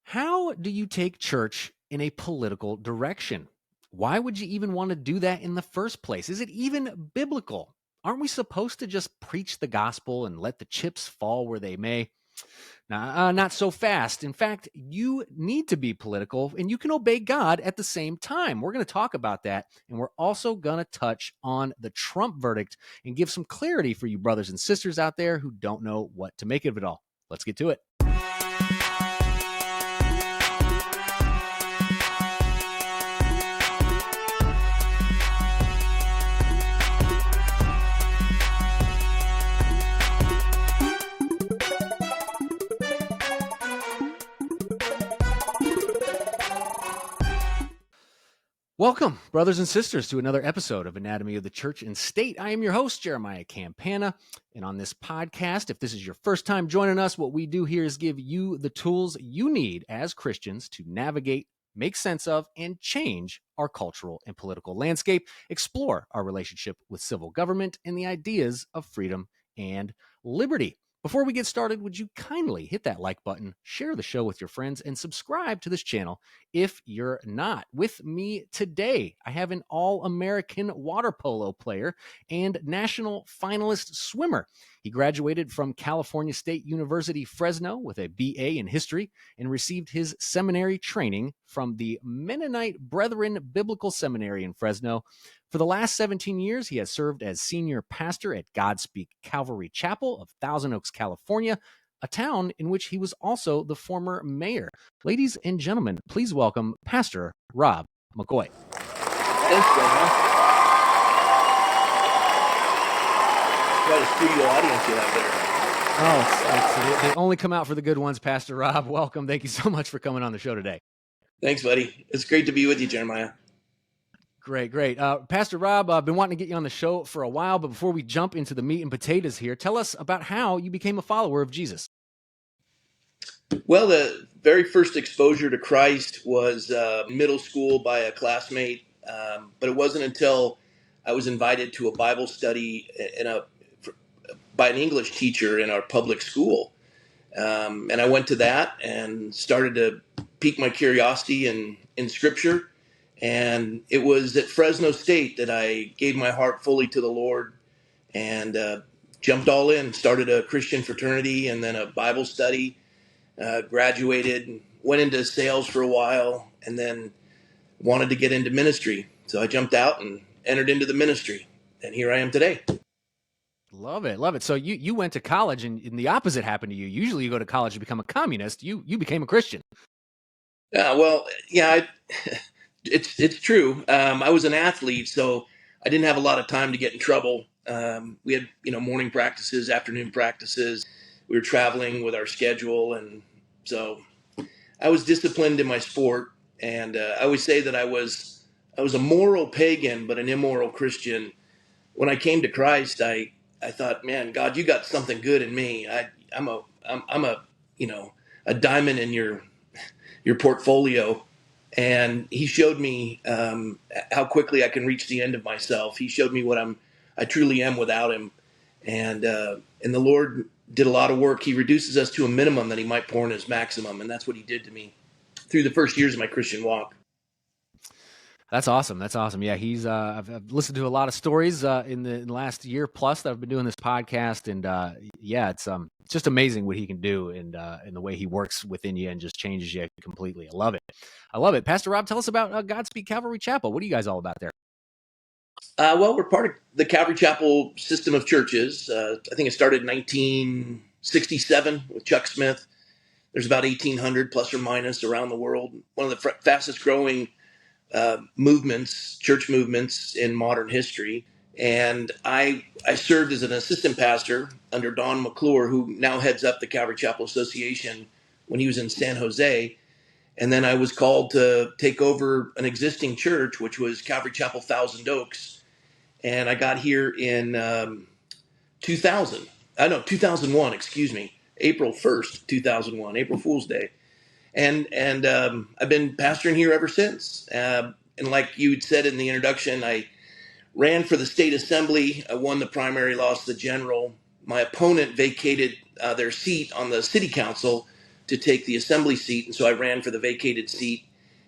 How do you take church in a political direction? Why would you even want to do that in the first place? Is it even biblical? Aren't we supposed to just preach the gospel and let the chips fall where they may? Nah, not so fast. In fact, you need to be political and you can obey God at the same time. We're going to talk about that. And we're also going to touch on the Trump verdict and give some clarity for you brothers and sisters out there who don't know what to make of it all. Let's get to it. Welcome, brothers and sisters, to another episode of Anatomy of the Church and State. I am your host, Jeremiah Campana, and on this podcast, if this is your first time joining us, what we do here is give you the tools you need as Christians to navigate, make sense of, and change our cultural and political landscape, explore our relationship with civil government, and the ideas of freedom and liberty. Before we get started, would you kindly hit that like button, share the show with your friends, and subscribe to this channel if you're not. With me today, I have an all-American water polo player and national finalist swimmer. He graduated from California State University Fresno with a BA in history and received his seminary training from the Mennonite Brethren Biblical Seminary in Fresno. For the last 17 years, he has served as senior pastor at Godspeak Calvary Chapel of Thousand Oaks, California, a town in which he was also the former mayor. Ladies and gentlemen, please welcome Pastor Rob McCoy. Thanks, Grandma. What a studio audience you have there. Oh, they only come out for the good ones, Pastor Rob. Welcome. Thank you so much for coming on the show today. Thanks, buddy. It's great to be with you, Jeremiah. Great. Pastor Rob, I've been wanting to get you on the show for a while, but before we jump into the meat and potatoes here, tell us about how you became a follower of Jesus. Well, the very first exposure to Christ was middle school by a classmate, but it wasn't until I was invited to a Bible study by an English teacher in our public school. And I went to that and started to pique my curiosity in Scripture. And it was at Fresno State that I gave my heart fully to the Lord and jumped all in, started a Christian fraternity and then a Bible study, graduated, went into sales for a while, and then wanted to get into ministry. So I jumped out and entered into the ministry, and here I am today. Love it. So you went to college, and the opposite happened to you. Usually you go to college to become a communist. You became a Christian. It's true. I was an athlete, so I didn't have a lot of time to get in trouble. We had, morning practices, afternoon practices. We were traveling with our schedule. And so I was disciplined in my sport. And I always say that I was a moral pagan, but an immoral Christian. When I came to Christ, I thought, man, God, you got something good in me. I'm a diamond in your portfolio. And he showed me how quickly I can reach the end of myself. He showed me what I truly am without him. And the Lord did a lot of work. He reduces us to a minimum that he might pour in his maximum. And that's what he did to me through the first years of my Christian walk. That's awesome. Yeah, I've listened to a lot of stories in the last year plus that I've been doing this podcast, and it's just amazing what he can do and the way he works within you and just changes you completely. I love it. Pastor Rob, tell us about Godspeed Calvary Chapel. What are you guys all about there? Well, we're part of the Calvary Chapel system of churches. I think it started in 1967 with Chuck Smith. There's about 1,800 plus or minus around the world. One of the fastest growing church movements in modern history. And I served as an assistant pastor under Don McClure, who now heads up the Calvary Chapel Association, when he was in San Jose. And then I was called to take over an existing church, which was Calvary Chapel Thousand Oaks. And I got here in 2001, April 1st, 2001, April Fool's Day. And I've been pastoring here ever since. And like you said in the introduction, I ran for the state assembly. I won the primary, lost the general. My opponent vacated their seat on the city council to take the assembly seat. And so I ran for the vacated seat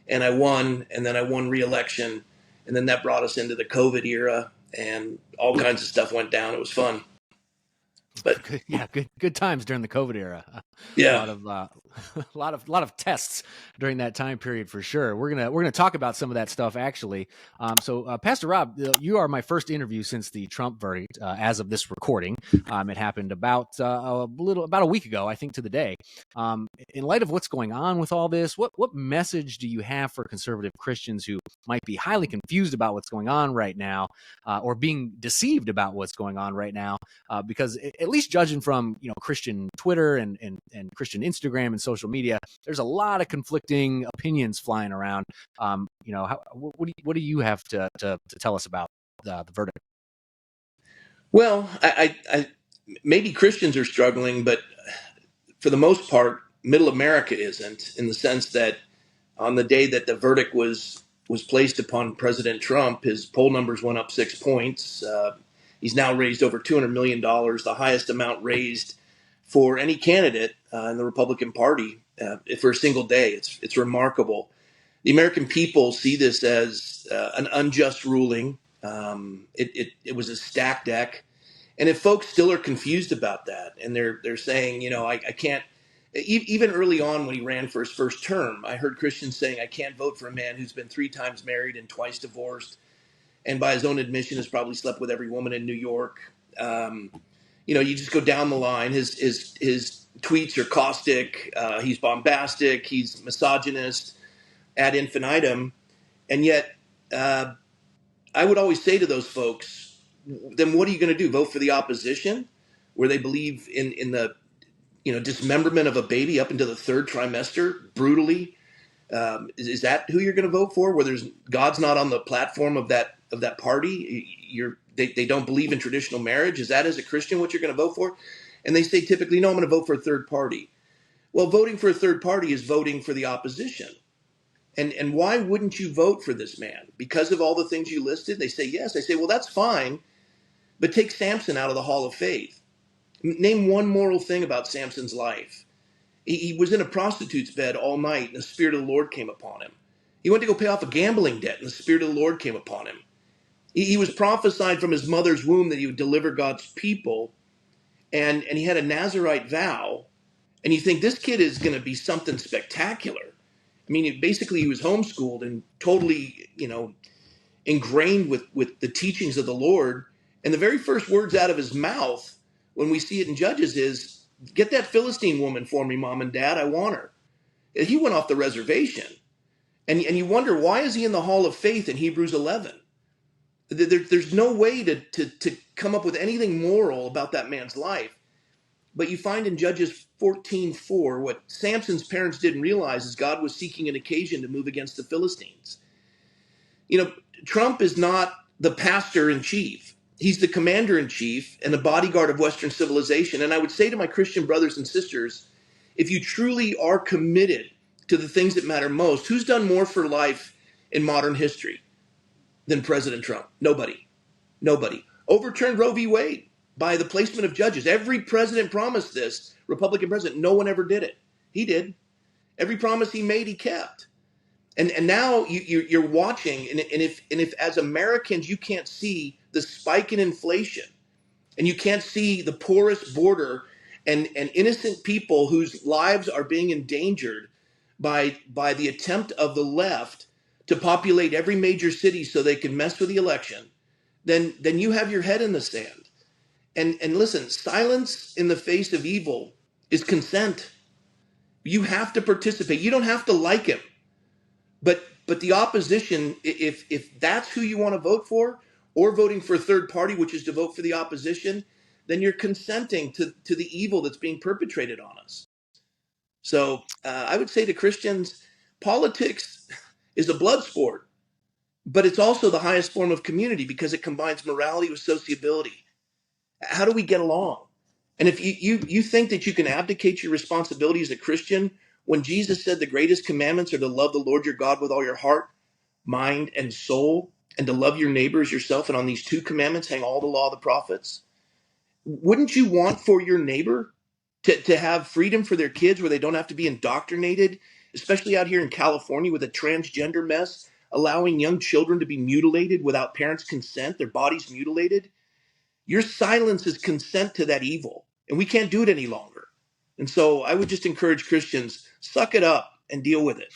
and I won, and then I won re-election. And then that brought us into the COVID era and all kinds of stuff went down. It was fun. But Yeah, good times during the COVID era. yeah. A lot of tests during that time period for sure. We're gonna talk about some of that stuff actually. So Pastor Rob, you are my first interview since the Trump verdict as of this recording. It happened about a week ago, I think, to the day. In light of what's going on with all this, what message do you have for conservative Christians who might be highly confused about what's going on right now, or being deceived about what's going on right now? Because at least judging from Christian Twitter and Christian Instagram and social media, there's a lot of conflicting opinions flying around. What do you have to tell us about the verdict? Well, I maybe Christians are struggling, but for the most part, Middle America isn't, in the sense that on the day that the verdict was placed upon President Trump, his poll numbers went up 6 points. He's now raised over $200 million, the highest amount raised for any candidate in the Republican Party for a single day. It's remarkable. The American people see this as an unjust ruling. It was a stacked deck. And if folks still are confused about that, and they're saying, I can't, even early on when he ran for his first term, I heard Christians saying, I can't vote for a man who's been 3 times married and twice divorced, and by his own admission has probably slept with every woman in New York. You just go down the line. His tweets are caustic. He's bombastic. He's misogynist ad infinitum. And yet, I would always say to those folks, then what are you going to do? Vote for the opposition, where they believe in the dismemberment of a baby up into the 3rd trimester brutally? Is that who you're going to vote for? Where God's not on the platform of that party? They don't believe in traditional marriage. Is that, as a Christian, what you're going to vote for? And they say typically, no, I'm going to vote for a third party. Well, voting for a third party is voting for the opposition. And why wouldn't you vote for this man? Because of all the things you listed? They say yes. I say, well, that's fine, but take Samson out of the Hall of Faith. Name one moral thing about Samson's life. He was in a prostitute's bed all night, and the Spirit of the Lord came upon him. He went to go pay off a gambling debt, and the Spirit of the Lord came upon him. He was prophesied from his mother's womb that he would deliver God's people, and he had a Nazirite vow, and you think this kid is going to be something spectacular. I mean, basically he was homeschooled and totally, ingrained with the teachings of the Lord, and the very first words out of his mouth when we see it in Judges is, get that Philistine woman for me, Mom and Dad, I want her. He went off the reservation. And you wonder, why is he in the Hall of Faith in Hebrews 11? There's no way to come up with anything moral about that man's life. But you find in Judges 14:4, what Samson's parents didn't realize is God was seeking an occasion to move against the Philistines. Trump is not the pastor-in-chief. He's the commander-in-chief and the bodyguard of Western civilization. And I would say to my Christian brothers and sisters, if you truly are committed to the things that matter most, who's done more for life in modern history than President Trump? Nobody. Overturned Roe v. Wade by the placement of judges. Every president promised this, Republican president. No one ever did it. He did. Every promise he made, he kept. And now you're watching, and if as Americans you can't see the spike in inflation, and you can't see the porous border and innocent people whose lives are being endangered by the attempt of the left to populate every major city so they can mess with the election, then you have your head in the sand. And listen, silence in the face of evil is consent. You have to participate. You don't have to like him. But the opposition, if that's who you want to vote for, or voting for a third party, which is to vote for the opposition, then you're consenting to the evil that's being perpetrated on us. So I would say to Christians, politics is a blood sport, but it's also the highest form of community because it combines morality with sociability. How do we get along? And if you think that you can abdicate your responsibility as a Christian, when Jesus said the greatest commandments are to love the Lord your God with all your heart, mind, and soul, and to love your neighbor as yourself, and on these 2 commandments hang all the law of the prophets, wouldn't you want for your neighbor to have freedom for their kids where they don't have to be indoctrinated, especially out here in California with a transgender mess, allowing young children to be mutilated without parents' consent, their bodies mutilated. Your silence is consent to that evil, and we can't do it any longer. And so I would just encourage Christians, suck it up and deal with it.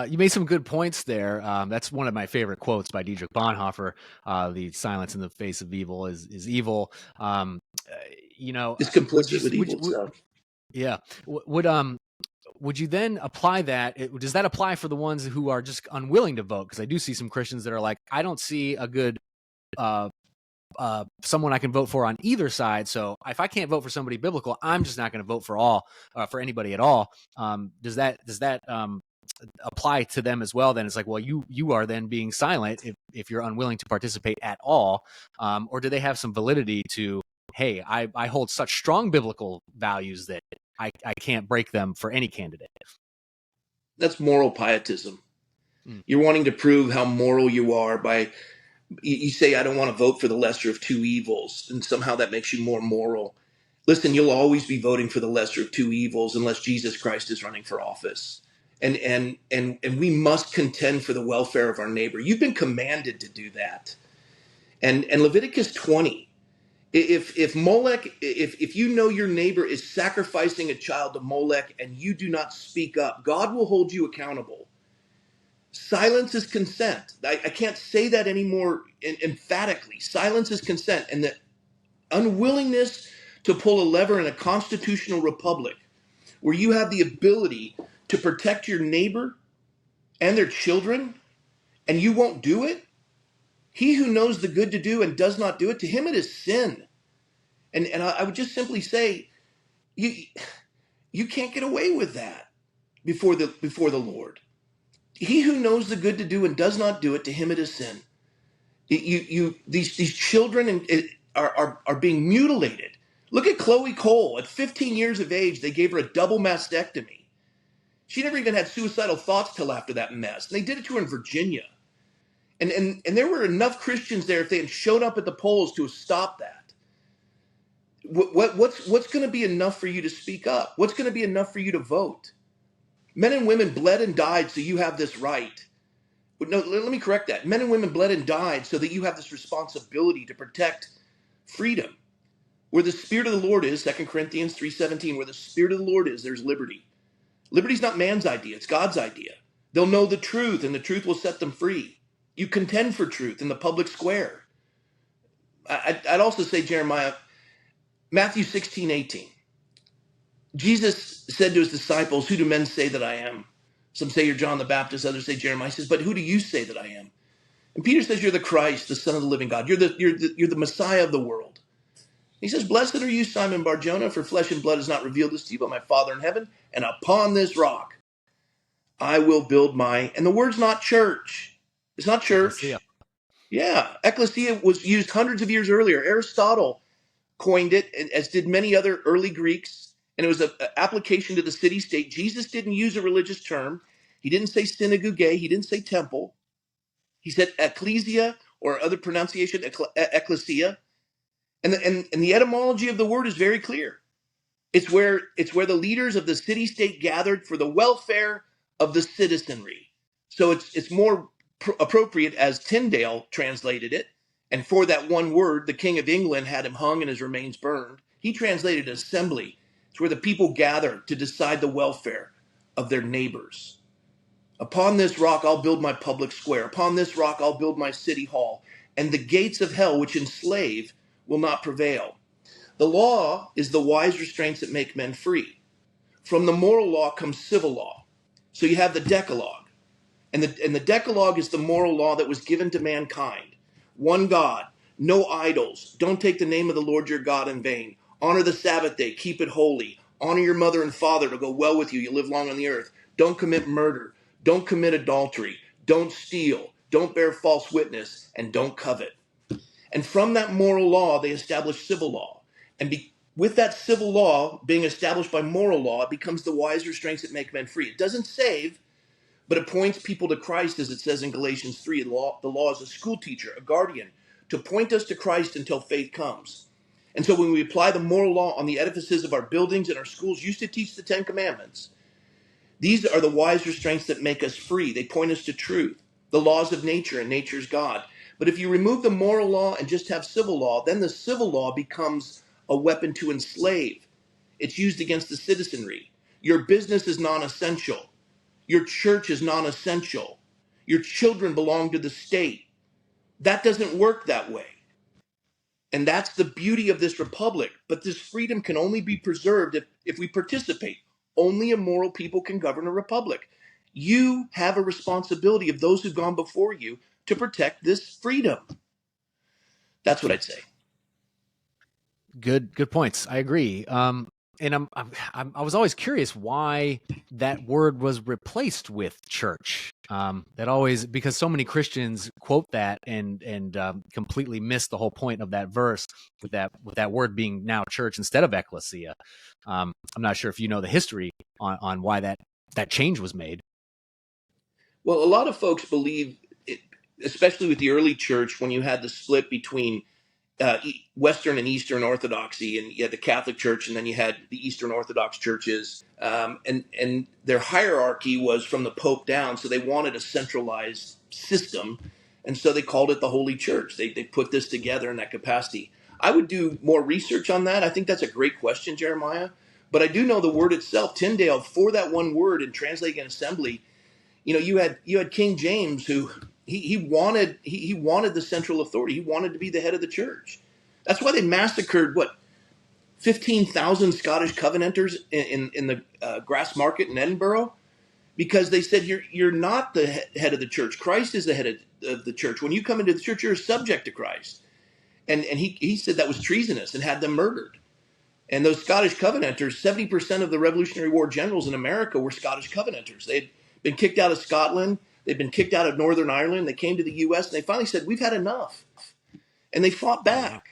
You made some good points there. That's one of my favorite quotes by Dietrich Bonhoeffer. The silence in the face of evil is evil. It's complicit with evil itself. Yeah. Would you then apply that? Does that apply for the ones who are just unwilling to vote? Because I do see some Christians that are like, I don't see a good someone I can vote for on either side. So if I can't vote for somebody biblical, I'm just not going to vote for anybody at all. Does that apply to them as well? Then it's like, well, you are then being silent if you're unwilling to participate at all. Or do they have some validity to, hey, I hold such strong biblical values that I can't break them for any candidate? That's moral pietism. You're wanting to prove how moral you are by, you say, I don't want to vote for the lesser of two evils, and somehow that makes you more moral. Listen, you'll always be voting for the lesser of two evils unless Jesus Christ is running for office. And we must contend for the welfare of our neighbor. You've been commanded to do that. And Leviticus 20, if Molech, if you know your neighbor is sacrificing a child to Molech and you do not speak up, God will hold you accountable. Silence is consent. I can't say that anymore emphatically. Silence is consent. And the unwillingness to pull a lever in a constitutional republic where you have the ability to protect your neighbor and their children, and you won't do it, he who knows the good to do and does not do it, to him it is sin. And I would just simply say, you can't get away with that before the Lord. He who knows the good to do and does not do it, to him it is sin. These children are being mutilated. Look at Chloe Cole. At 15 years of age, they gave her a double mastectomy. She never even had suicidal thoughts till after that mess. And they did it to her in Virginia. And there were enough Christians there, if they had shown up at the polls, to stop that. What's going to be enough for you to speak up? What's going to be enough for you to vote? Men and women bled and died so you have this right. No, let me correct that. Men and women bled and died so that you have this responsibility to protect freedom. Where the Spirit of the Lord is, 2 Corinthians 3:17, where the Spirit of the Lord is, there's liberty. Liberty's not man's idea, it's God's idea. They'll know the truth, and the truth will set them free. You contend for truth in the public square. I'd also say, Jeremiah, Matthew 16:18. Jesus said to his disciples, who do men say that I am? Some say you're John the Baptist, others say Jeremiah. He says, but who do you say that I am? And Peter says, you're the Christ, the Son of the living God. You're the Messiah of the world. He says, blessed are you, Simon Bar-Jonah, for flesh and blood has not revealed this to you, but my Father in heaven. And upon this rock, I will build my, and the word's not church. It's not church. Ecclesia. Yeah. Ecclesia was used hundreds of years earlier. Aristotle coined it, as did many other early Greeks. And it was an application to the city-state. Jesus didn't use a religious term. He didn't say synagogue. He didn't say temple. He said ecclesia, or other pronunciation, ecclesia. And the etymology of the word is very clear. It's where the leaders of the city-state gathered for the welfare of the citizenry. So it's more appropriate as Tyndale translated it. And for that one word, the King of England had him hung and his remains burned. He translated assembly. It's where the people gather to decide the welfare of their neighbors. Upon this rock, I'll build my public square. Upon this rock, I'll build my city hall. And the gates of hell, which enslave, will not prevail. The law is the wise restraints that make men free. From the moral law comes civil law. So you have the Decalogue. And the Decalogue is the moral law that was given to mankind. One God, no idols. Don't take the name of the Lord your God in vain. Honor the Sabbath day, keep it holy. Honor your mother and father to go well with you. You live long on the earth. Don't commit murder. Don't commit adultery. Don't steal. Don't bear false witness. And don't covet. And from that moral law, they established civil law. And with that civil law being established by moral law, it becomes the wise restraints that make men free. It doesn't save, but it points people to Christ, as it says in Galatians 3. The law is a school teacher, a guardian, to point us to Christ until faith comes. And so when we apply the moral law on the edifices of our buildings and our schools used to teach the Ten Commandments, these are the wise restraints that make us free. They point us to truth, the laws of nature and nature's God. But if you remove the moral law and just have civil law, then the civil law becomes a weapon to enslave. It's used against the citizenry. Your business is non-essential. Your church is non-essential. Your children belong to the state. That doesn't work that way. And that's the beauty of this republic. But this freedom can only be preserved if we participate. Only a moral people can govern a republic. You have a responsibility of those who've gone before you to protect this freedom. That's what I'd say. Good points. I agree. And I was always curious why that word was replaced with church. That always, because so many Christians quote that and completely miss the whole point of that verse with that word being now church instead of ecclesia. I'm not sure if you know the history on why that change was made. Well, a lot of folks believe, especially with the early church, when you had the split between Western and Eastern Orthodoxy, and you had the Catholic Church, and then you had the Eastern Orthodox churches, and their hierarchy was from the Pope down, so they wanted a centralized system, and so they called it the Holy Church. They put this together in that capacity. I would do more research on that. I think that's a great question, Jeremiah, but I do know the word itself, Tyndale, for that one word in translating an assembly. You had King James who he wanted the central authority. He wanted to be the head of the church. That's why they massacred 15,000 Scottish Covenanters in the grass market in Edinburgh, because they said you're not the head of the church. Christ is the head of the church. When you come into the church, you're subject to Christ. And he said that was treasonous and had them murdered. And those Scottish Covenanters, 70% of the Revolutionary War generals in America were Scottish Covenanters. They'd been kicked out of Scotland. They'd been kicked out of Northern Ireland. They came to the U.S. and they finally said, we've had enough. And they fought back.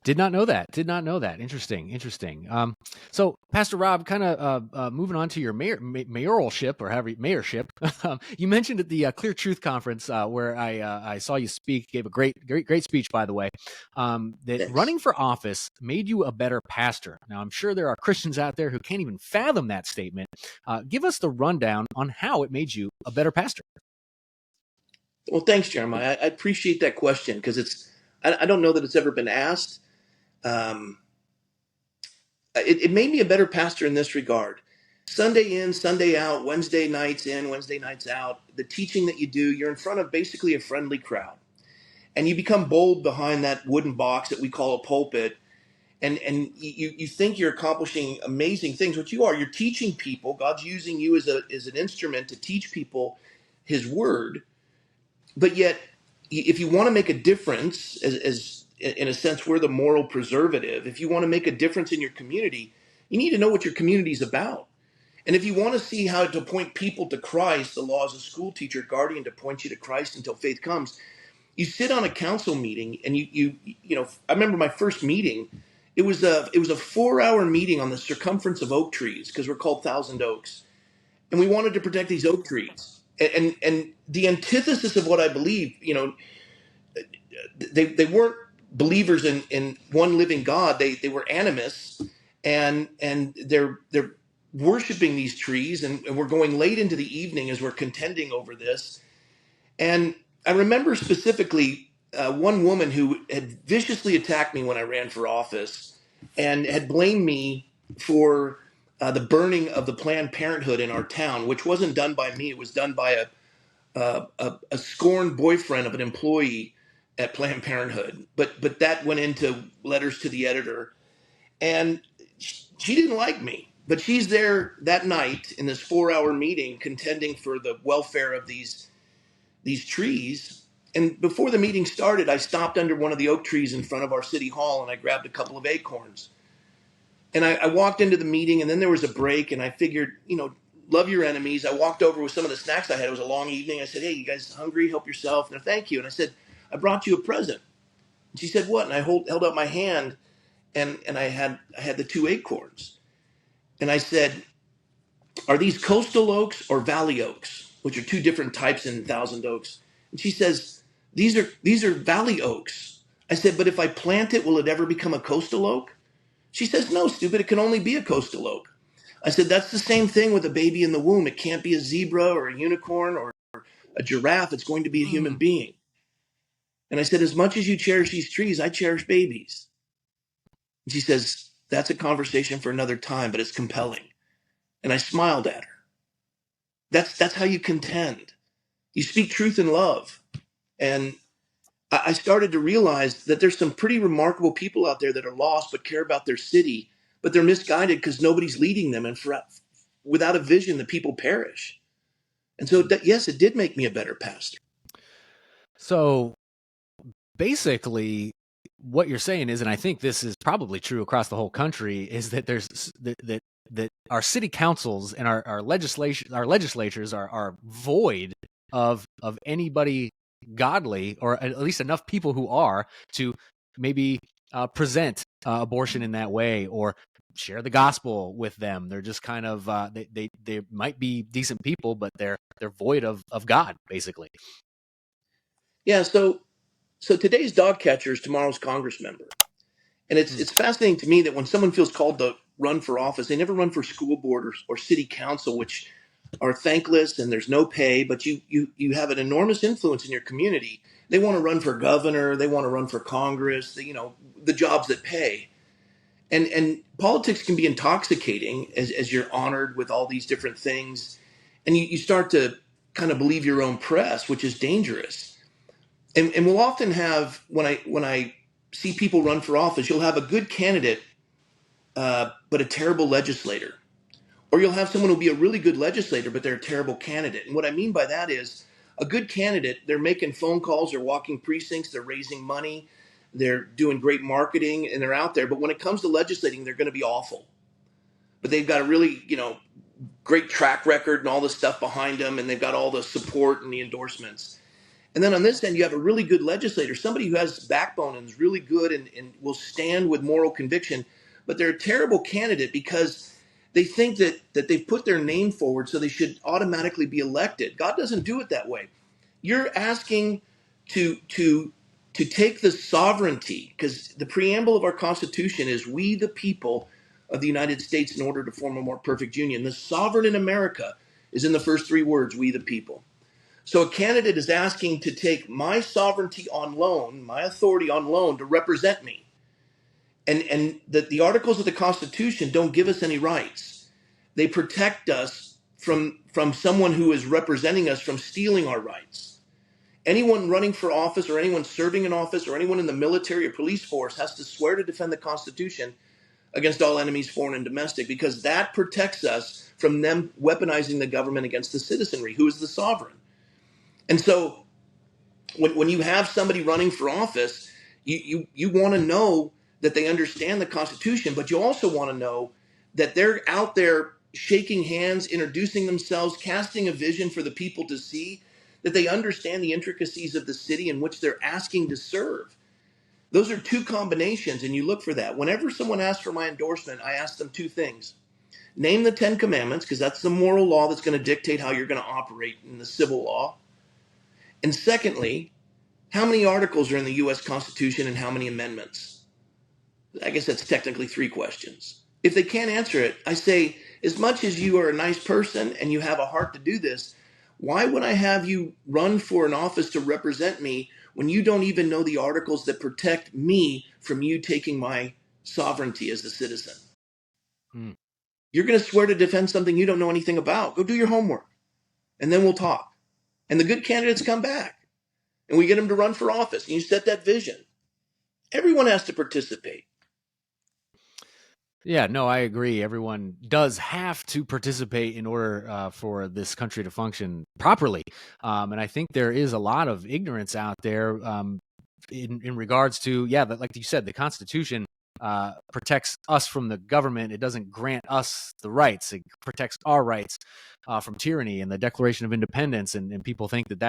Did not know that. Interesting. So, Pastor Rob, kind of moving on to your mayoralship, or however, mayorship. You mentioned at the Clear Truth Conference where I saw you speak, gave a great speech, by the way, that Thanks. Running for office made you a better pastor. Now, I'm sure there are Christians out there who can't even fathom that statement. Give us the rundown on how it made you a better pastor. Well, thanks, Jeremiah. I appreciate that question, because I don't know that it's ever been asked. It made me a better pastor in this regard. Sunday in, Sunday out, Wednesday nights in, Wednesday nights out, the teaching that you do, you're in front of basically a friendly crowd. And you become bold behind that wooden box that we call a pulpit. And you think you're accomplishing amazing things. What you are, you're teaching people. God's using you as an instrument to teach people his word. But yet, if you want to make a difference, as in a sense, we're the moral preservative. If you want to make a difference in your community, you need to know what your community is about. And if you want to see how to point people to Christ, the law as a school teacher, guardian, to point you to Christ until faith comes, you sit on a council meeting, and you know. I remember my first meeting. It was a 4-hour meeting on the circumference of oak trees, because we're called Thousand Oaks, and we wanted to protect these oak trees. And the antithesis of what I believe, they weren't believers in one living God. They were animists, and they're worshiping these trees, and we're going late into the evening as we're contending over this. And I remember specifically one woman who had viciously attacked me when I ran for office, and had blamed me for the burning of the Planned Parenthood in our town, which wasn't done by me. It was done by a scorned boyfriend of an employee at Planned Parenthood. But that went into letters to the editor, and she didn't like me. But she's there that night in this 4-hour meeting, contending for the welfare of these trees. And before the meeting started, I stopped under one of the oak trees in front of our city hall, and I grabbed a couple of acorns. And I walked into the meeting, and then there was a break, and I figured, love your enemies. I walked over with some of the snacks I had. It was a long evening. I said, hey, you guys hungry? Help yourself. And thank you. And I said, I brought you a present. And she said, what? And I held up my hand, and I had the 2 acorns. And I said, are these coastal oaks or valley oaks, which are 2 different types in Thousand Oaks? And she says, these are valley oaks. I said, but if I plant it, will it ever become a coastal oak? She says, no, stupid, it can only be a coastal oak. I said, that's the same thing with a baby in the womb. It can't be a zebra or a unicorn or a giraffe. It's going to be a human being. And I said, as much as you cherish these trees, I cherish babies. And she says, that's a conversation for another time, but it's compelling. And I smiled at her. That's how you contend. You speak truth in love. And I started to realize that there's some pretty remarkable people out there that are lost but care about their city, but they're misguided because nobody's leading them. And without a vision, the people perish. And so, yes, it did make me a better pastor. So basically, what you're saying is, and I think this is probably true across the whole country, is that that our city councils and our legislatures are void of anybody godly, or at least enough people who are to maybe present abortion in that way or share the gospel with them. They're just kind of they might be decent people, but they're void of God, basically. Yeah. So today's dog catcher is tomorrow's Congress member. And it's fascinating to me that when someone feels called to run for office, they never run for school board or city council, which are thankless and there's no pay, but you have an enormous influence in your community. They want to run for governor, they want to run for Congress, the jobs that pay. And politics can be intoxicating as you're honored with all these different things. And you start to kind of believe your own press, which is dangerous. And we'll often have, when I see people run for office, you'll have a good candidate, but a terrible legislator. Or you'll have someone who'll be a really good legislator, but they're a terrible candidate. And what I mean by that is a good candidate, they're making phone calls, they're walking precincts, they're raising money, they're doing great marketing, and they're out there. But when it comes to legislating, they're going to be awful. But they've got a really, great track record and all this stuff behind them, and they've got all the support and the endorsements. And then on this end, you have a really good legislator, somebody who has backbone and is really good and will stand with moral conviction, but they're a terrible candidate because they think that they've put their name forward, so they should automatically be elected. God doesn't do it that way. You're asking to take the sovereignty, because the preamble of our Constitution is we the people of the United States in order to form a more perfect union. The sovereign in America is in the first three words, we the people. So a candidate is asking to take my sovereignty on loan, my authority on loan to represent me. And the articles of the Constitution don't give us any rights. They protect us from someone who is representing us from stealing our rights. Anyone running for office or anyone serving in office or anyone in the military or police force has to swear to defend the Constitution against all enemies, foreign and domestic, because that protects us from them weaponizing the government against the citizenry, who is the sovereign. And so when you have somebody running for office, you want to know that they understand the Constitution, but you also want to know that they're out there shaking hands, introducing themselves, casting a vision for the people to see, that they understand the intricacies of the city in which they're asking to serve. Those are two combinations, and you look for that. Whenever someone asks for my endorsement, I ask them two things. Name the 10 Commandments, because that's the moral law that's going to dictate how you're going to operate in the civil law. And secondly, how many articles are in the U.S. Constitution and how many amendments? I guess that's technically three questions. If they can't answer it, I say, as much as you are a nice person and you have a heart to do this, why would I have you run for an office to represent me when you don't even know the articles that protect me from you taking my sovereignty as a citizen? You're going to swear to defend something you don't know anything about. Go do your homework, and then we'll talk. And the good candidates come back, and we get them to run for office, and you set that vision. Everyone has to participate. Yeah, no, I agree. Everyone does have to participate in order for this country to function properly. And I think there is a lot of ignorance out there in regards to, like you said, the Constitution protects us from the government. It doesn't grant us the rights. It protects our rights from tyranny and the Declaration of Independence. And people think that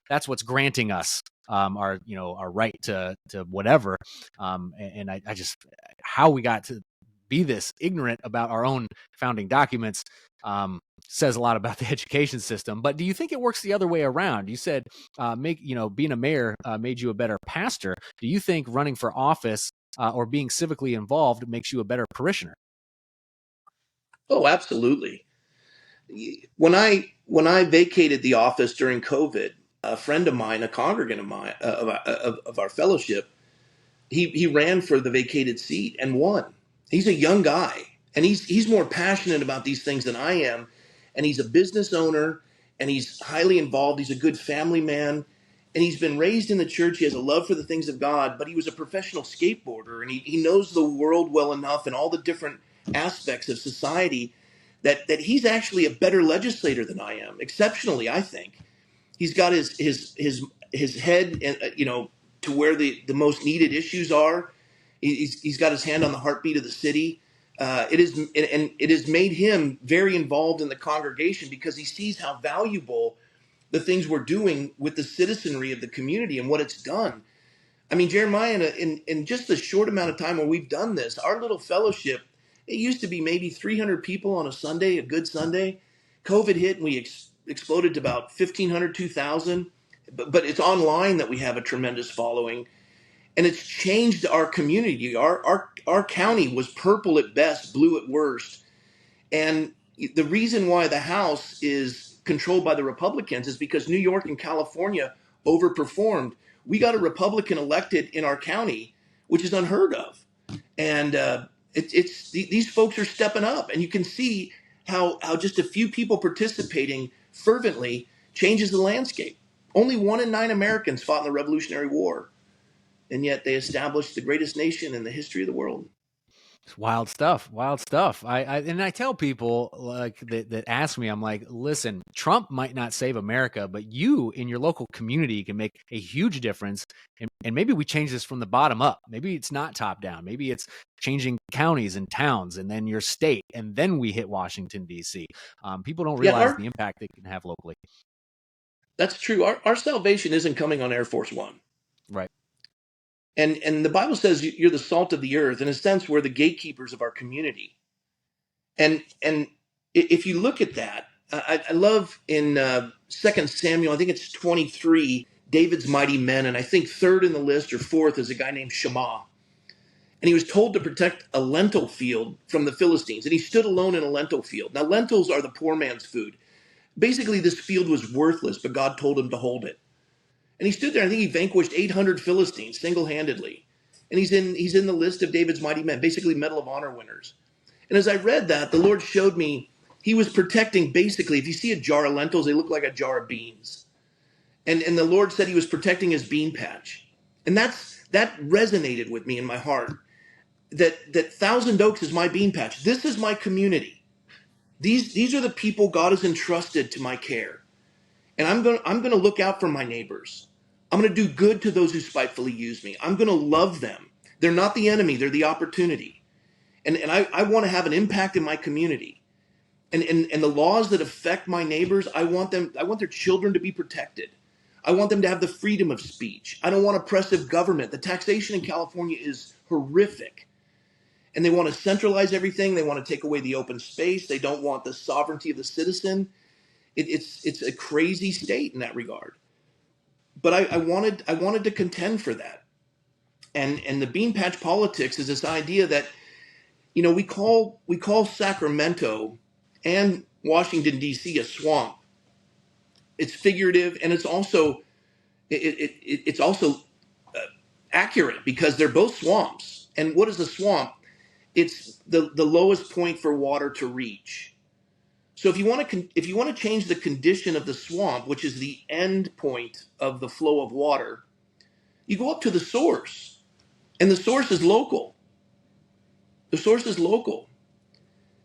that's what's granting us our right to whatever. And I just, how we got to be this ignorant about our own founding documents says a lot about the education system. But do you think it works the other way around? You said being a mayor made you a better pastor. Do you think running for office or being civically involved makes you a better parishioner? Oh, absolutely. When I vacated the office during COVID, a friend of mine, a congregant of mine of our fellowship, he ran for the vacated seat and won. He's a young guy, and he's more passionate about these things than I am, and he's a business owner, and he's highly involved. He's a good family man, and he's been raised in the church. He has a love for the things of God, but he was a professional skateboarder, and he knows the world well enough and all the different aspects of society that he's actually a better legislator than I am, exceptionally, I think. He's got his head, to where the most needed issues are. He's got his hand on the heartbeat of the city. It has made him very involved in the congregation because he sees how valuable the things we're doing with the citizenry of the community and what it's done. I mean, Jeremiah, in just the short amount of time where we've done this, our little fellowship, it used to be maybe 300 people on a Sunday, a good Sunday. COVID hit and we exploded to about 1,500, 2,000. But it's online that we have a tremendous following. And it's changed our community. Our county was purple at best, blue at worst. And the reason why the House is controlled by the Republicans is because New York and California overperformed. We got a Republican elected in our county, which is unheard of. And these folks are stepping up, and you can see how just a few people participating fervently changes the landscape. Only 1 in 9 Americans fought in the Revolutionary War, and yet they established the greatest nation in the history of the world. It's wild stuff. Wild stuff. I tell people like that ask me, I'm like, listen, Trump might not save America, but you in your local community can make a huge difference. And maybe we change this from the bottom up. Maybe it's not top down. Maybe it's changing counties and towns and then your state. And then we hit Washington, D.C. People don't realize the impact it can have locally. That's true. Our salvation isn't coming on Air Force One. Right. And the Bible says you're the salt of the earth. In a sense, we're the gatekeepers of our community. And if you look at that, I love in 2 Samuel, I think it's 23, David's mighty men. And I think third in the list or fourth is a guy named Shammah. And he was told to protect a lentil field from the Philistines. And he stood alone in a lentil field. Now, lentils are the poor man's food. Basically, this field was worthless, but God told him to hold it. And he stood there. I think he vanquished 800 Philistines single-handedly. And he's in the list of David's mighty men, basically Medal of Honor winners. And as I read that, the Lord showed me he was protecting basically, if you see a jar of lentils, they look like a jar of beans. And the Lord said he was protecting his bean patch. And that resonated with me in my heart. That Thousand Oaks is my bean patch. This is my community. These are the people God has entrusted to my care. And I'm going to look out for my neighbors. I'm going to do good to those who spitefully use me. I'm going to love them. They're not the enemy. They're the opportunity. And I want to have an impact in my community. And the laws that affect my neighbors, I want their children to be protected. I want them to have the freedom of speech. I don't want oppressive government. The taxation in California is horrific. And they want to centralize everything. They want to take away the open space. They don't want the sovereignty of the citizen. It's a crazy state in that regard. But I wanted to contend for that. And the bean patch politics is this idea that, we call Sacramento and Washington, D.C. a swamp. It's figurative, and it's also accurate because they're both swamps. And what is a swamp? It's the lowest point for water to reach. So if you want to change the condition of the swamp, which is the end point of the flow of water, you go up to the source, and the source is local. The source is local,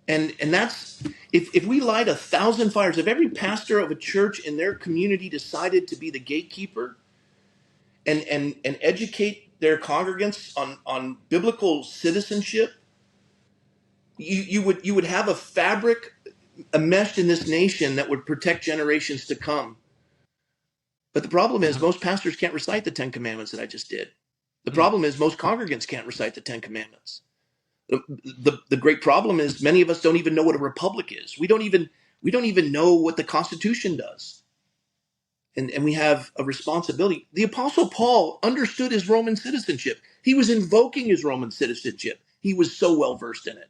and that's if we light 1,000 fires, if every pastor of a church in their community decided to be the gatekeeper and educate their congregants on biblical citizenship, you would have a fabric enmeshed in this nation that would protect generations to come. But the problem is most pastors can't recite the 10 Commandments that I just did. The problem is most congregants can't recite the 10 Commandments. The great problem is many of us don't even know what a republic is. We don't even know what the Constitution does. And we have a responsibility. The Apostle Paul understood his Roman citizenship. He was invoking his Roman citizenship. He was so well versed in it.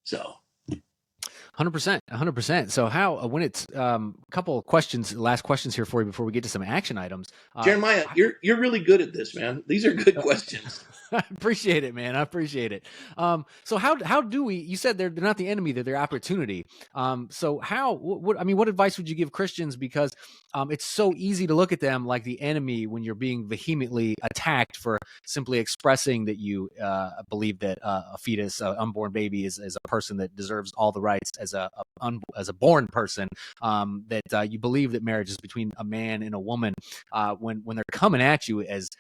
So 100%, 100%. So how, when it's a couple of questions, last questions here for you before we get to some action items. Jeremiah, you're really good at this, man. These are good questions. I appreciate it, man. I appreciate it. So how do we? You said they're not the enemy; they're their opportunity. So how? What advice would you give Christians? Because it's so easy to look at them like the enemy when you're being vehemently attacked for simply expressing that you believe that a fetus, an unborn baby, is a person that deserves all the rights as a born person. That you believe that marriage is between a man and a woman. When they're coming at you as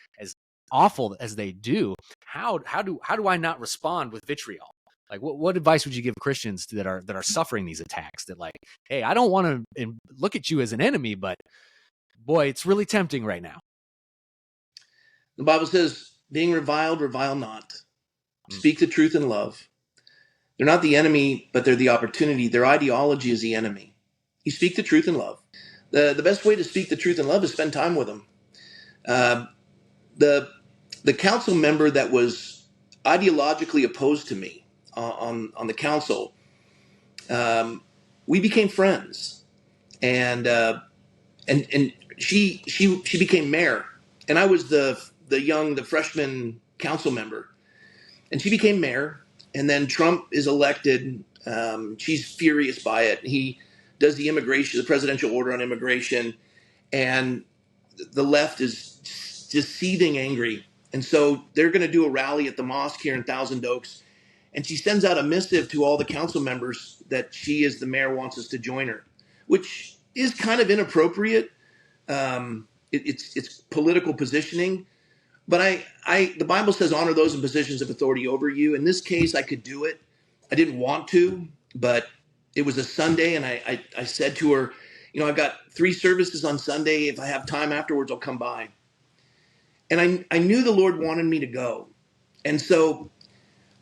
awful as they do, how do I not respond with vitriol? Like what advice would you give Christians that are suffering these attacks, that like, hey, I don't want to look at you as an enemy, but boy, it's really tempting right now. The Bible says, being reviled, revile not. Speak the truth in love. They're not the enemy, but they're the opportunity. Their ideology is the enemy. You speak the truth in love. The best way to speak the truth in love is spend time with them. The council member that was ideologically opposed to me on the council, we became friends, and she became mayor, and I was the freshman council member, and she became mayor, and then Trump is elected. She's furious by it. He does the presidential order on immigration, and the left is just seething angry. And so they're going to do a rally at the mosque here in Thousand Oaks. And she sends out a missive to all the council members that she, as the mayor, wants us to join her, which is kind of inappropriate. It's political positioning. But the Bible says honor those in positions of authority over you. In this case, I could do it. I didn't want to, but it was a Sunday. And I said to her, I've got 3 services on Sunday. If I have time afterwards, I'll come by. And I knew the Lord wanted me to go. And so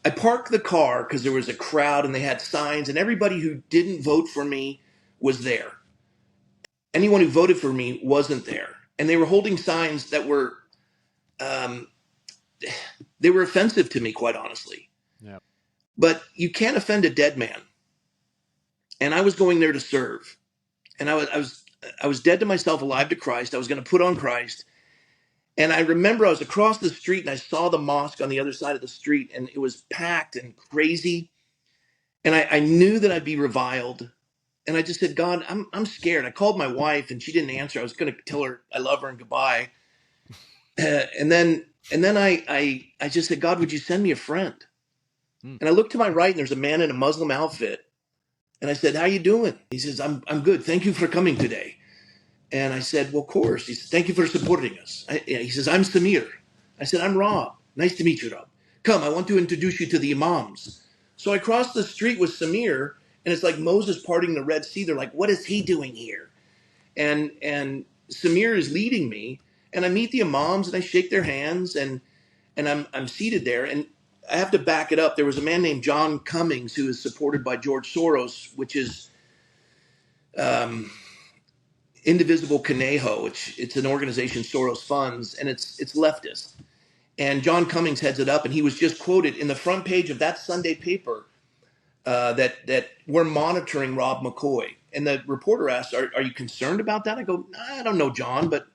I parked the car because there was a crowd and they had signs, and everybody who didn't vote for me was there. Anyone who voted for me wasn't there. And they were holding signs that were, they were offensive to me, quite honestly. Yeah. But you can't offend a dead man. And I was going there to serve. And I was dead to myself, alive to Christ. I was going to put on Christ. And I remember I was across the street and I saw the mosque on the other side of the street, and it was packed and crazy. And I knew that I'd be reviled. And I just said, God, I'm scared. I called my wife and she didn't answer. I was going to tell her I love her and goodbye. And then I just said, God, would you send me a friend? And I looked to my right and there's a man in a Muslim outfit. And I said, how you doing? He says, I'm good. Thank you for coming today. And I said, well, of course. He says, thank you for supporting us. He says, I'm Samir. I said, I'm Rob. Nice to meet you, Rob. Come, I want to introduce you to the imams. So I crossed the street with Samir, and it's like Moses parting the Red Sea. They're like, what is he doing here? And Samir is leading me, and I meet the imams, and I shake their hands, and I'm seated there. And I have to back it up. There was a man named John Cummings who is supported by George Soros, which is Indivisible Conejo, which it's an organization Soros funds, and it's leftist. And John Cummings heads it up, and he was just quoted in the front page of that Sunday paper that we're monitoring Rob McCoy. And the reporter asked, "Are you concerned about that?" I go, "I don't know, John, but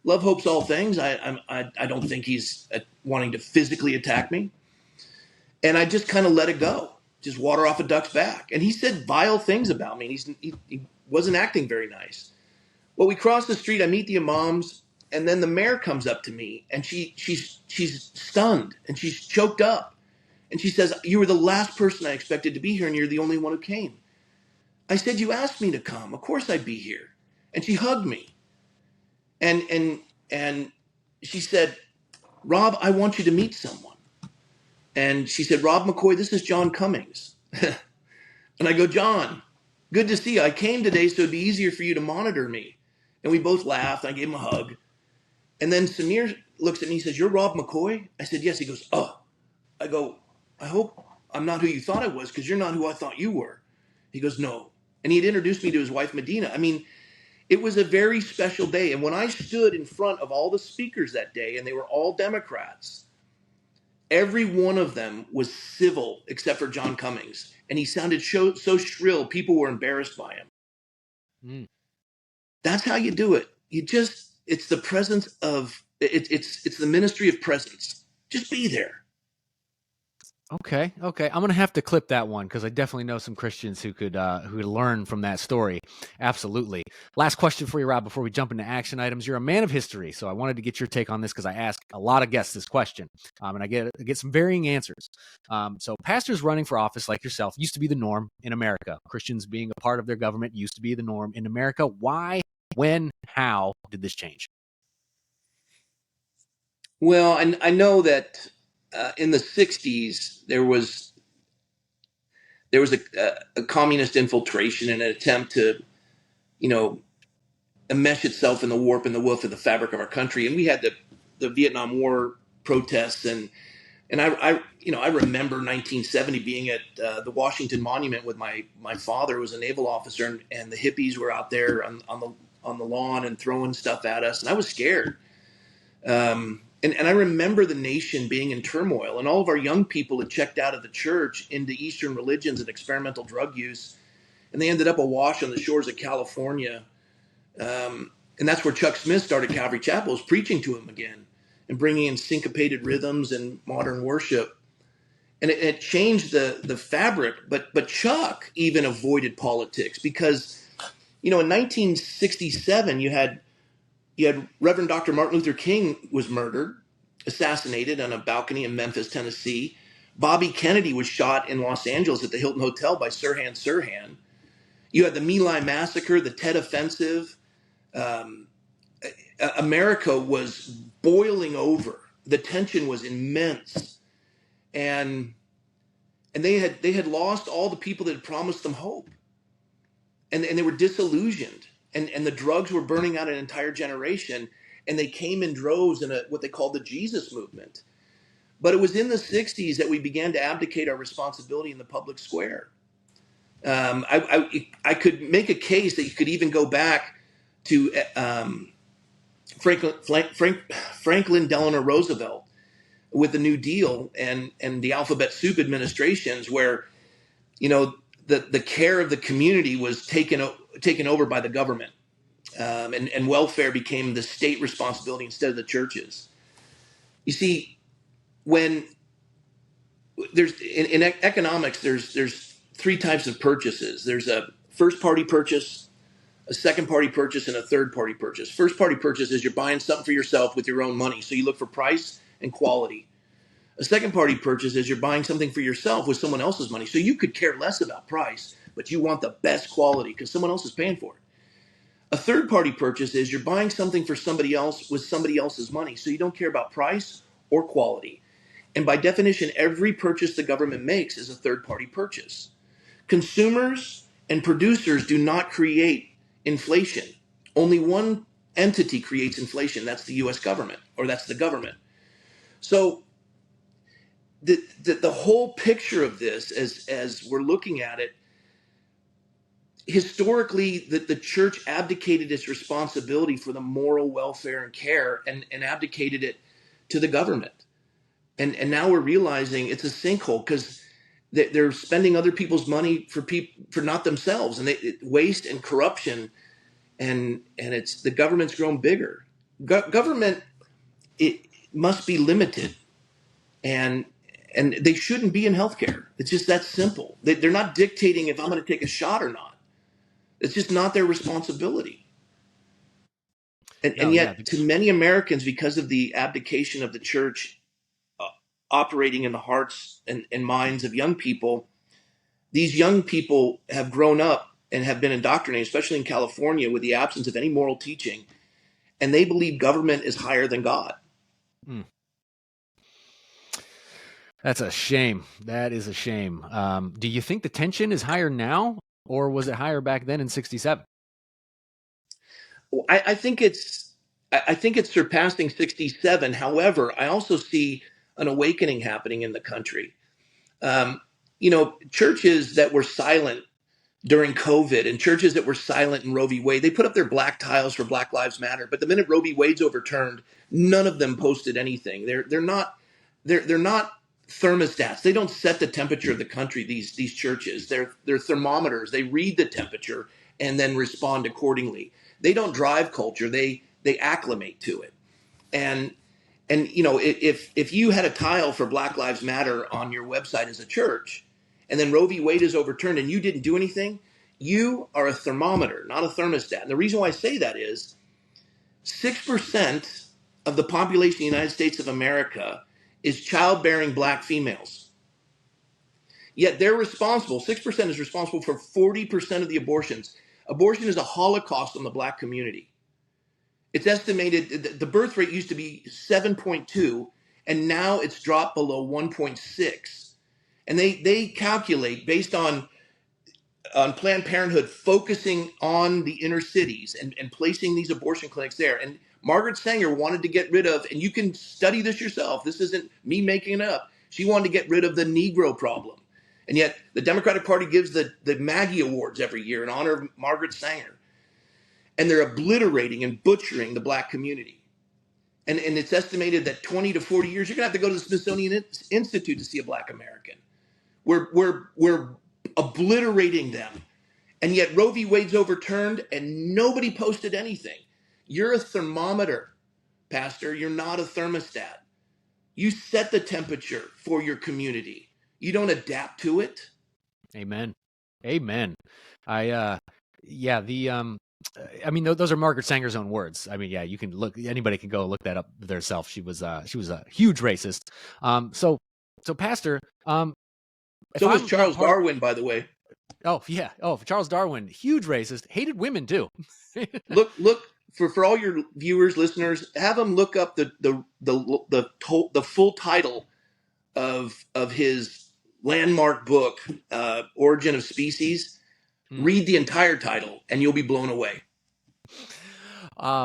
love hopes all things. I don't think he's wanting to physically attack me." And I just kind of let it go, just water off a duck's back. And he said vile things about me. And he wasn't acting very nice. Well, we cross the street. I meet the imams, and then the mayor comes up to me, and she's stunned and she's choked up, and she says, "You were the last person I expected to be here, and you're the only one who came." I said, "You asked me to come. Of course I'd be here." And she hugged me, and she said, "Rob, I want you to meet someone." And she said, "Rob McCoy, this is John Cummings." And I go, "John, good to see you. I came today so it'd be easier for you to monitor me." And we both laughed. I gave him a hug. And then Samir looks at me and says, "You're Rob McCoy?" I said, "Yes." He goes, "Oh." I go, I hope I'm not who you thought I was because you're not who I thought you were. He goes, no. And he had introduced me to his wife, Medina. I mean, it was a very special day. And when I stood in front of all the speakers that day, and they were all Democrats, every one of them was civil except for John Cummings. And he sounded so shrill, people were embarrassed by him. Mm. That's how you do it. It's the presence of, it's the ministry of presence. Just be there. Okay. I'm gonna have to clip that one because I definitely know some Christians who could learn from that story. Absolutely. Last question for you, Rob, before we jump into action items. You're a man of history, so I wanted to get your take on this because I ask a lot of guests this question, and I get some varying answers. So pastors running for office like yourself used to be the norm in America. Christians being a part of their government used to be the norm in America. Why, when, how did this change? Well, I know that in the 60s, there was a communist infiltration and an attempt to, enmesh itself in the warp and the woof of the fabric of our country. And we had the Vietnam War protests, and I remember 1970 being at the Washington Monument with my father, who was a naval officer, and the hippies were out there on the lawn and throwing stuff at us, and I was scared. And I remember the nation being in turmoil, and all of our young people had checked out of the church into Eastern religions and experimental drug use, and they ended up awash on the shores of California. And that's where Chuck Smith started Calvary Chapel, was preaching to him again and bringing in syncopated rhythms and modern worship. And it changed the fabric. But Chuck even avoided politics because, in 1967, you had Reverend Dr. Martin Luther King was murdered, assassinated on a balcony in Memphis, Tennessee. Bobby Kennedy was shot in Los Angeles at the Hilton Hotel by Sirhan Sirhan. You had the My Lai massacre, the Tet Offensive. America was boiling over. The tension was immense, and they had lost all the people that had promised them hope, and they were disillusioned, and the drugs were burning out an entire generation, and they came in droves in what they called the Jesus movement. But it was in the 60s that we began to abdicate our responsibility in the public square. I could make a case that you could even go back to Franklin Delano Roosevelt with the New Deal and the alphabet soup administrations, where the care of the community was taken over by the government, and welfare became the state responsibility instead of the churches. You see, when there's in economics, there's three types of purchases. There's a first party purchase, a second party purchase, and a third party purchase. First party purchase is you're buying something for yourself with your own money, so you look for price and quality. A second party purchase is you're buying something for yourself with someone else's money, so you could care less about price, but you want the best quality because someone else is paying for it. A third party purchase is you're buying something for somebody else with somebody else's money, so you don't care about price or quality. And by definition, every purchase the government makes is a third party purchase. Consumers and producers do not create inflation. Only one entity creates inflation. That's the US government, or that's the government. So the whole picture of this, as we're looking at it, historically, the church abdicated its responsibility for the moral welfare and care and abdicated it to the government. And now we're realizing it's a sinkhole because they're spending other people's money for not themselves, and waste and corruption, and it's the government's grown bigger. Government, it must be limited, and they shouldn't be in healthcare. It's just that simple. They're not dictating if I'm going to take a shot or not. It's just not their responsibility. And yet, to many Americans, because of the abdication of the church operating in the hearts and minds of young people, these young people have grown up and have been indoctrinated, especially in California, with the absence of any moral teaching, and they believe government is higher than God. That's a shame. That is a shame. Do you think the tension is higher now, or was it higher back then in '67? I think it's surpassing 67. However, I also see an awakening happening in the country. churches that were silent during COVID and churches that were silent in Roe v. Wade, they put up their black tiles for Black Lives Matter. But the minute Roe v. Wade's overturned, none of them posted anything. They're not thermostats. They don't set the temperature of the country. These churches, they're thermometers. They read the temperature and then respond accordingly. They don't drive culture. They acclimate to it. And if you had a tile for Black Lives Matter on your website as a church, and then Roe v. Wade is overturned and you didn't do anything, you are a thermometer, not a thermostat. And the reason why I say that is 6% of the population of the United States of America is childbearing Black females. Yet they're responsible, 6% is responsible for 40% of the abortions. Abortion is a holocaust on the Black community. It's estimated the birth rate used to be 7.2, and now it's dropped below 1.6. And they calculate based on Planned Parenthood focusing on the inner cities and placing these abortion clinics there. And Margaret Sanger wanted to get rid of, and you can study this yourself, this isn't me making it up, she wanted to get rid of the Negro problem. And yet the Democratic Party gives the Maggie Awards every year in honor of Margaret Sanger. And they're obliterating and butchering the Black community. And it's estimated that 20 to 40 years, you're going to have to go to the Smithsonian Institute to see a Black American. We're obliterating them. And yet Roe v. Wade's overturned and nobody posted anything. You're a thermometer, Pastor. You're not a thermostat. You set the temperature for your community. You don't adapt to it. Amen. Those are Margaret Sanger's own words. I mean, yeah, you can look, anybody can go look that up themselves. She was a huge racist. So Pastor, so was Charles Darwin, by the way. Oh yeah. Oh, Charles Darwin, huge racist, hated women too. look for all your viewers, listeners, have them look up the full title of his landmark book, Origin of Species. Read the entire title and you'll be blown away.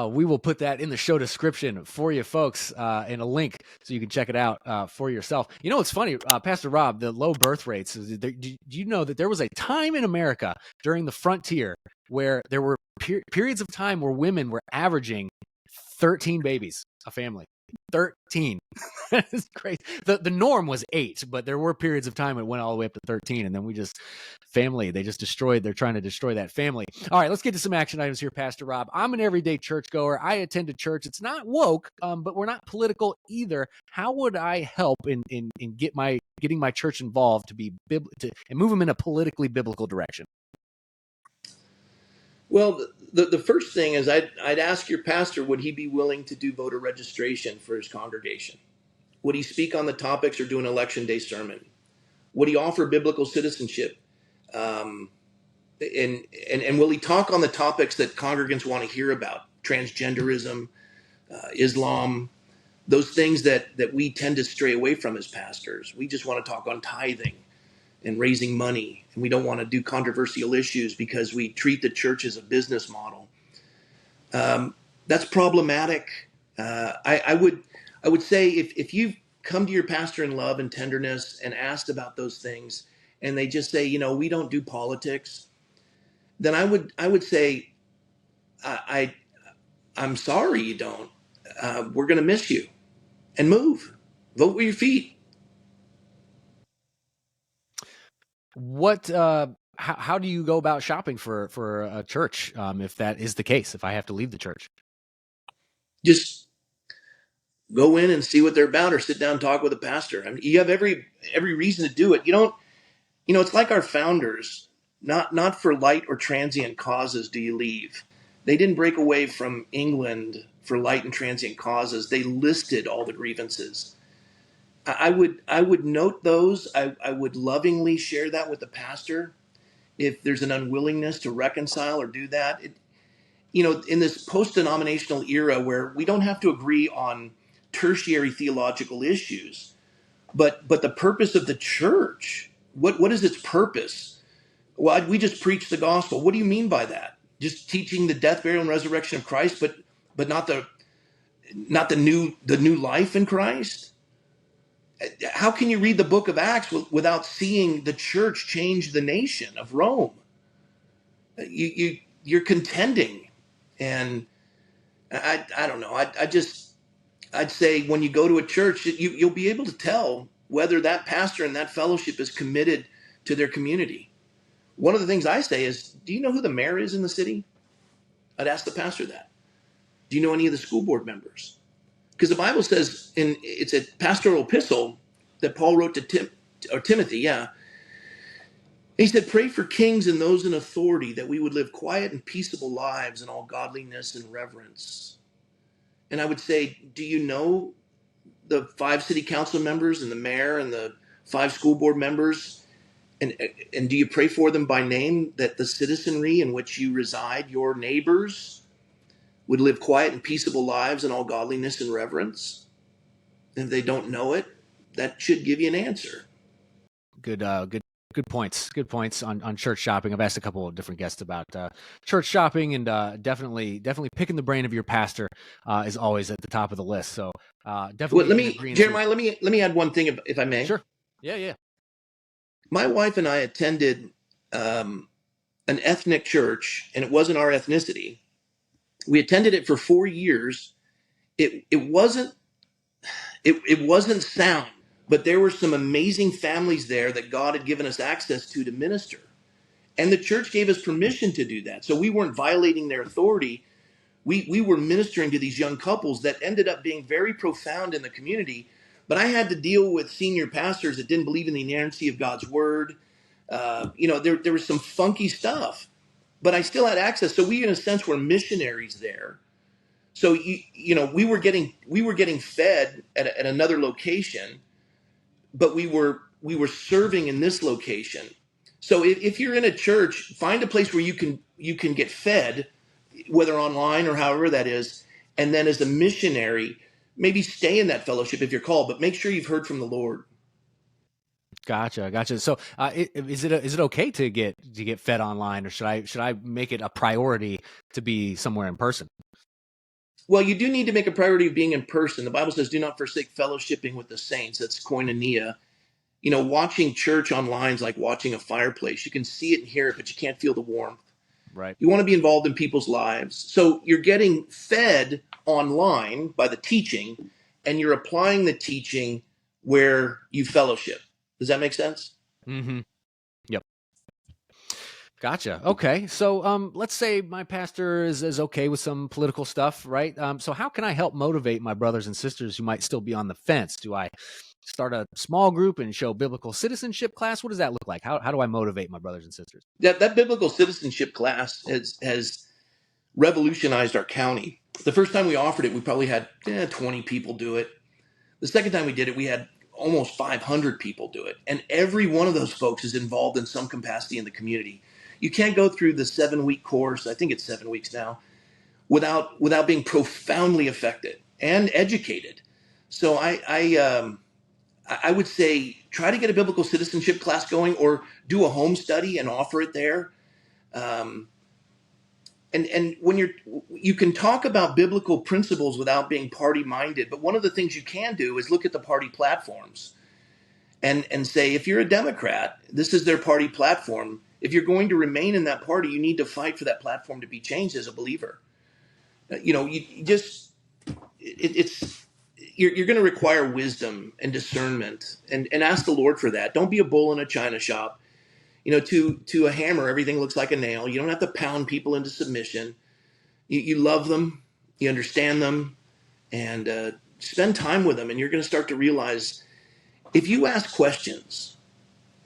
We will put that in the show description for you folks, and a link so you can check it out for yourself. You know, it's funny, Pastor Rob, the low birth rates. Do you know that there was a time in America during the frontier where there were periods of time where women were averaging 13 babies a family? 13. That's crazy. The norm was 8, but there were periods of time it went all the way up to 13, and then they're trying to destroy that family. All right, let's get to some action items here, Pastor Rob. I'm an everyday churchgoer. I attend a church. It's not woke, but we're not political either. How would I help in getting my church involved and move them in a politically biblical direction? Well, the first thing is I'd ask your pastor, would he be willing to do voter registration for his congregation? Would he speak on the topics or do an election day sermon? Would he offer biblical citizenship? And will he talk on the topics that congregants want to hear about? Transgenderism, Islam, those things that we tend to stray away from as pastors. We just want to talk on tithing and raising money, and we don't want to do controversial issues because we treat the church as a business model. That's problematic. I would say if you've come to your pastor in love and tenderness and asked about those things, and they just say, we don't do politics, then I would say, I'm sorry you don't. We're going to miss you, and move. Vote with your feet. What? How do you go about shopping for a church if that is the case? If I have to leave the church, just go in and see what they're about, or sit down and talk with a pastor. I mean, you have every reason to do it. You don't. It's like our founders. Not for light or transient causes do you leave. They didn't break away from England for light and transient causes. They listed all the grievances. I would note those. I would lovingly share that with the pastor if there's an unwillingness to reconcile or do that. In this post-denominational era where we don't have to agree on tertiary theological issues, but the purpose of the church, what is its purpose? Well, we just preach the gospel. What do you mean by that? Just teaching the death, burial, and resurrection of Christ, but not the new life in Christ? How can you read the book of Acts without seeing the church change the nation of Rome? You're contending, and I don't know. I'd say when you go to a church, you'll be able to tell whether that pastor and that fellowship is committed to their community. One of the things I say is, do you know who the mayor is in the city? I'd ask the pastor that. Do you know any of the school board members? Because the Bible says it's a pastoral epistle that Paul wrote to Timothy. Yeah, he said, "Pray for kings and those in authority, that we would live quiet and peaceable lives in all godliness and reverence." And I would say, do you know the 5 city council members and the mayor and the 5 school board members? And do you pray for them by name, that the citizenry in which you reside, your neighbors, would live quiet and peaceable lives in all godliness and reverence? And if they don't know it, that should give you an answer. Good points. Good points on church shopping. I've asked a couple of different guests about church shopping, and definitely picking the brain of your pastor is always at the top of the list. So definitely. Well, Jeremiah, let me add one thing, if I may. Sure. Yeah. My wife and I attended an ethnic church, and it wasn't our ethnicity. We attended it for 4 years. It wasn't sound, but there were some amazing families there that God had given us access to minister. And the church gave us permission to do that. So we weren't violating their authority. We were ministering to these young couples that ended up being very profound in the community. But I had to deal with senior pastors that didn't believe in the inerrancy of God's word. There was some funky stuff, but I still had access. So we, in a sense, were missionaries there. So we were getting fed at another location, but we were serving in this location. So if you're in a church, find a place where you can get fed, whether online or however that is, and then as a missionary, maybe stay in that fellowship if you're called, but make sure you've heard from the Lord. Gotcha. So, is it okay to get fed online, or should I make it a priority to be somewhere in person? Well, you do need to make a priority of being in person. The Bible says, "Do not forsake fellowshipping with the saints." That's koinonia. Watching church online is like watching a fireplace. You can see it and hear it, but you can't feel the warmth. Right. You want to be involved in people's lives. So you're getting fed online by the teaching, and you're applying the teaching where you fellowship. Does that make sense? Mm-hmm. Yep. Gotcha. Okay. So let's say my pastor is okay with some political stuff, right? So how can I help motivate my brothers and sisters who might still be on the fence? Do I start a small group and show biblical citizenship class? What does that look like? How do I motivate my brothers and sisters? That biblical citizenship class has revolutionized our county. The first time we offered it, we probably had 20 people do it. The second time we did it, we had almost 500 people do it. And every one of those folks is involved in some capacity in the community. You can't go through the 7-week course, I think it's 7 weeks now, without being profoundly affected and educated. So I would say try to get a biblical citizenship class going, or do a home study and offer it there. And when you can talk about biblical principles without being party minded, but one of the things you can do is look at the party platforms and say, if you're a Democrat, this is their party platform. If you're going to remain in that party, you need to fight for that platform to be changed as a believer. You're going to require wisdom and discernment, and ask the Lord for that. Don't be a bull in a china shop. To a hammer, everything looks like a nail. You don't have to pound people into submission. You love them, you understand them, and spend time with them. And you're going to start to realize, if you ask questions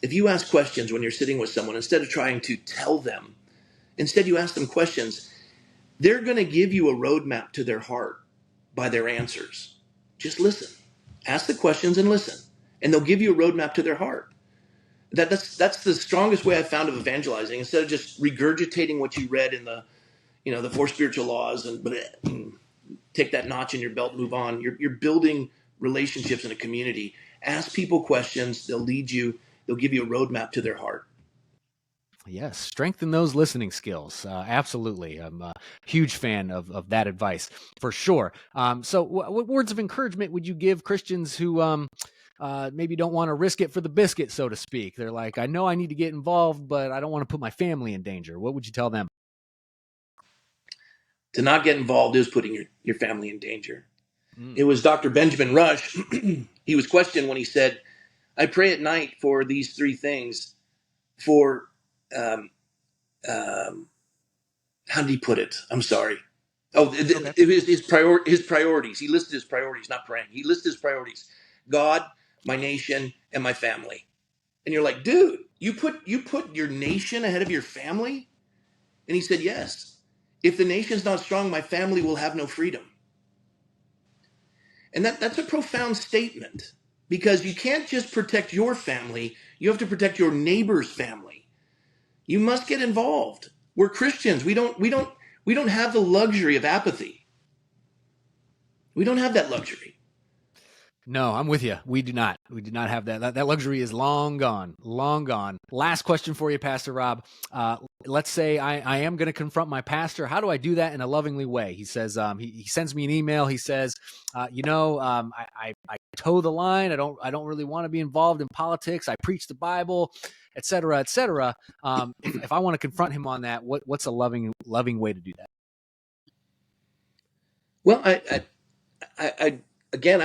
when you're sitting with someone, instead of trying to tell them, instead you ask them questions, they're going to give you a roadmap to their heart by their answers. Just listen. Ask the questions and listen, and they'll give you a roadmap to their heart. That's the strongest way I've found of evangelizing. Instead of just regurgitating what you read in the 4 spiritual laws and take that notch in your belt, move on. You're building relationships in a community. Ask people questions. They'll lead you. They'll give you a roadmap to their heart. Yes, strengthen those listening skills. Absolutely. I'm a huge fan of that advice, for sure. So what words of encouragement would you give Christians who maybe don't want to risk it for the biscuit, so to speak. They're like, I know I need to get involved, but I don't want to put my family in danger. What would you tell them? To not get involved is putting your family in danger. Mm. It was Dr. Benjamin Rush. He was questioned when he said, I pray at night for these three things for, how did he put it? I'm sorry. Oh, Okay. it was his priorities. He listed his priorities, not praying. He listed his priorities: God, my nation, and my family. And you're like, dude, you put your nation ahead of your family? And he said, yes. If the nation's not strong, my family will have no freedom. And that's a profound statement, because you can't just protect your family. You have to protect your neighbor's family. You must get involved. We're Christians. We don't have the luxury of apathy. We don't have that luxury. No, I'm with you. We do not. We do not have that. That luxury is long gone. Long gone. Last question for you, Pastor Rob. Let's say I am going to confront my pastor. How do I do that in a lovingly way? He says, he sends me an email. He says, I toe the line. I don't really want to be involved in politics. I preach the Bible, et cetera, et cetera. If I want to confront him on that, what's a loving way to do that? Well, I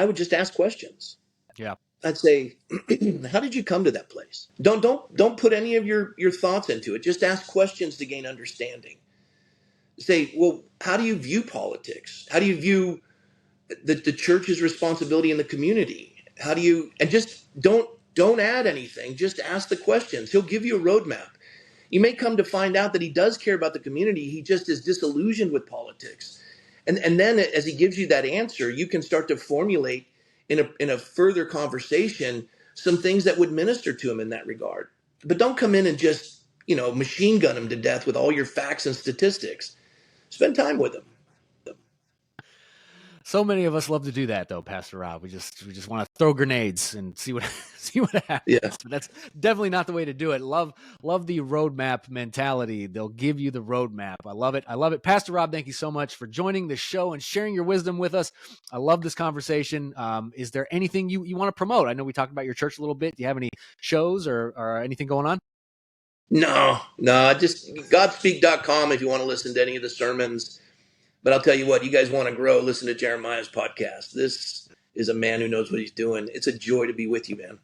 would just ask questions. Yeah. I'd say, how did you come to that place? Don't put any of your thoughts into it. Just ask questions to gain understanding. Say, well, how do you view politics? How do you view the church's responsibility in the community? How do you, and just don't add anything. Just ask the questions. He'll give you a roadmap. You may come to find out that he does care about the community. He just is disillusioned with politics. And then as he gives you that answer, you can start to formulate in a further conversation some things that would minister to him in that regard. But don't come in and just, machine gun him to death with all your facts and statistics. Spend time with him. So many of us love to do that, though, Pastor Rob. We just want to throw grenades and see what happens. Yeah. But that's definitely not the way to do it. Love the roadmap mentality. They'll give you the roadmap. I love it. Pastor Rob, thank you so much for joining the show and sharing your wisdom with us. I love this conversation. Is there anything you want to promote? I know we talked about your church a little bit. Do you have any shows or anything going on? No, just Godspeak.com if you want to listen to any of the sermons. But I'll tell you what, you guys want to grow, listen to Jeremiah's podcast. This is a man who knows what he's doing. It's a joy to be with you, man.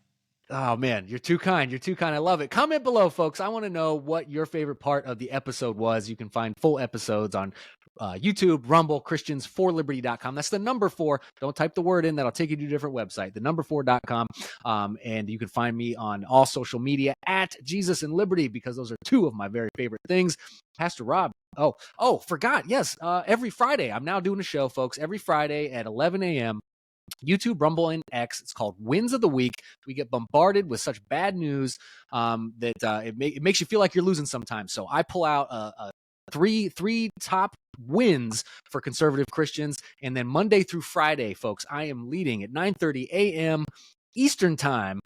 Oh, man, you're too kind. I love it. Comment below, folks. I want to know what your favorite part of the episode was. You can find full episodes on YouTube, Rumble, Christians4Liberty.com. That's the number 4. Don't type the word in. That'll take you to a different website, the number 4.com. And you can find me on all social media at Jesus and Liberty, because those are two of my very favorite things. Pastor Rob. Oh, forgot. Yes. Every Friday, I'm now doing a show, folks, every Friday at 11 a.m. YouTube, Rumble, and X. It's called Wins of the Week. We get bombarded with such bad news that it makes you feel like you're losing sometimes. So I pull out three top wins for conservative Christians. And then Monday through Friday, folks, I am leading at 9:30 a.m. Eastern Time.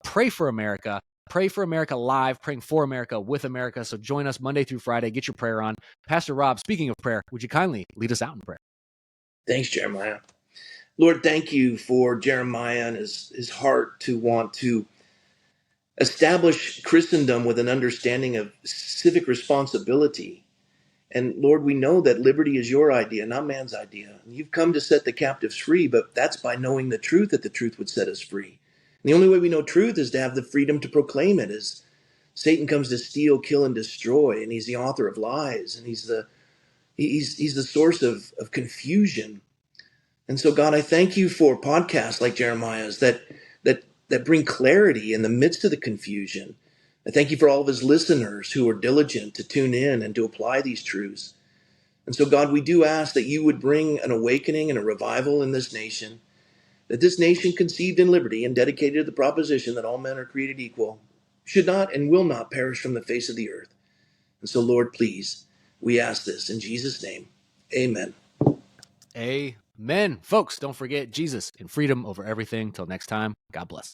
Pray for America. Pray for America live, praying for America with America. So join us Monday through Friday. Get your prayer on. Pastor Rob, speaking of prayer, would you kindly lead us out in prayer? Thanks, Jeremiah. Lord, thank you for Jeremiah and his heart to want to establish Christendom with an understanding of civic responsibility. And Lord, we know that liberty is your idea, not man's idea. You've come to set the captives free, but that's by knowing the truth, that the truth would set us free. And the only way we know truth is to have the freedom to proclaim it, as Satan comes to steal, kill, and destroy, and he's the author of lies, and he's the source of confusion. And so, God, I thank you for podcasts like Jeremiah's that bring clarity in the midst of the confusion. I thank you for all of his listeners who are diligent to tune in and to apply these truths. And so, God, we do ask that you would bring an awakening and a revival in this nation, that this nation conceived in liberty and dedicated to the proposition that all men are created equal should not and will not perish from the face of the earth. And so, Lord, please, we ask this in Jesus' name. Amen. Amen. Folks, don't forget Jesus and freedom over everything. Till next time, God bless.